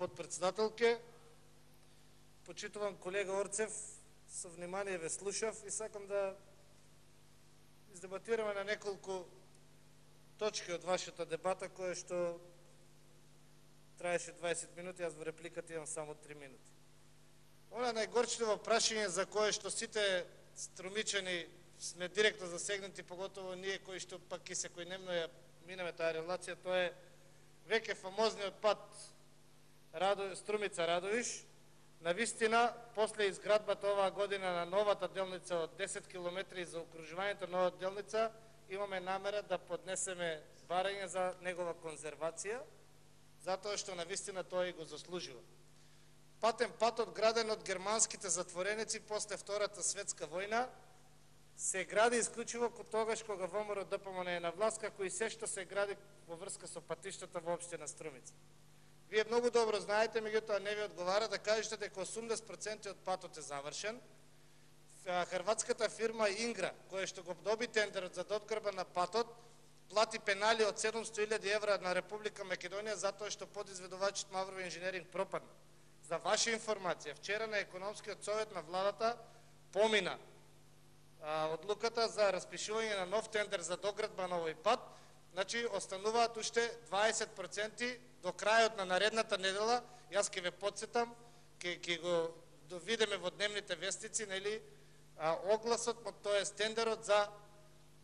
подпредседателке. Почитуван колега Орцев, со внимание ве слушав и сакам да издебатираме на неколку точки од вашата дебата, која што траеше 20 минути, аз во репликата имам само 3 минути. Она најгорчливо прашање за кое што сите струмичани сме директно засегнати, поготово ние кои што пак и секојдневно ја минаме таа релација, тоа е веќе фамозниот пат Струмица Радовиш. Навистина, после изградбата оваа година на новата делница од 10 км и за окружувањето на новата делница, имаме намера да поднесеме барање за негова конзервација, затоа што навистина тоа и го заслужува. Патот граден од германските затвореници после Втората светска војна се гради исклучиво тогаш кога ВМРО ДПМН е на власт, како и се што се гради во врска со патиштата во општина Струмица. Вие многу добро знаете, меѓутоа не ви одговара да кажете дека 80% од патот е завршен. Хрватската фирма Ингра, која што го доби тендерот за доградба на патот, плати пенали од 700.000 евра на Република Македонија затоа што подизведувачот Маврово инженеринг пропадна. За ваша информација, вчера на економскиот совет на владата помина одлуката за распишување на нов тендер за доградба на овој пат. Значи, остануваат уште 20% до крајот на наредната недела. Јас ќе ве подсетам, ќе го видиме во дневните вестици, нели, огласот, тоа е тендерот за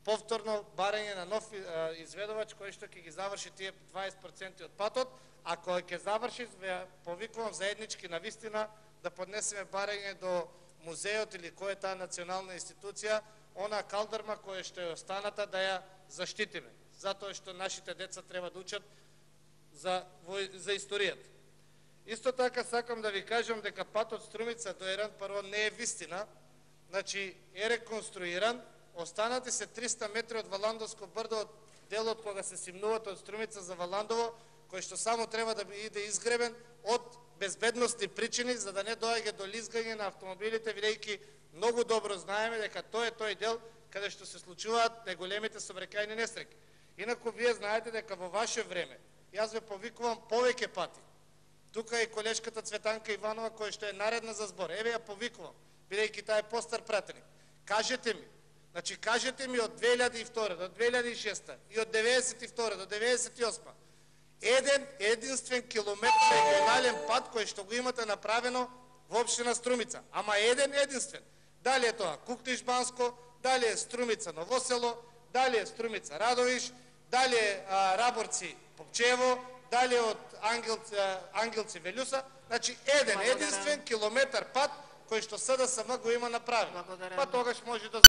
повторно барање на нов изведувач кој што ќе ги заврши тие 20% од патот, а кој ќе заврши, повикувам заеднички навистина да поднесеме барање до музеот или која е таа национална институција, она калдарма која што е останата да ја заштитиме, затоа што нашите деца треба да учат за историјата. Исто така сакам да ви кажам дека патот Струмица до Еран прво не е вистина, значи е реконструиран, останати се 300 метри од Валандовско брдо, од делот кога се симнуват од Струмица за Валандово, кој што само треба да биде изгребен од безбедностни причини, за да не доаѓа до лизгање на автомобилите, бидејќи многу добро знаеме дека тоа е тој дел каде што се случуваат најголемите сообраќајни несреќи. Инаку вие знаете дека во ваше време, јас ве повикувам повеќе пати. Тука е колешката Цветанка Иванова, која што е наредна за збор. Еве ја повикувам, бидејќи таа е постар пратеник. Кажете ми од 2002 до 2006 и од 92 до 98 единствен километар регионален пат кој што го имате направено во општина Струмица. Ама единствен. Дали е тоа Куктиш Банско, дали е Струмица Новосело, дали е Струмица Радовиш, дали е Раборци Попчево, дали е од Ангелци Велјуса. Значи единствен километар пат кој што СДСМ го има направено. Па тогаш може да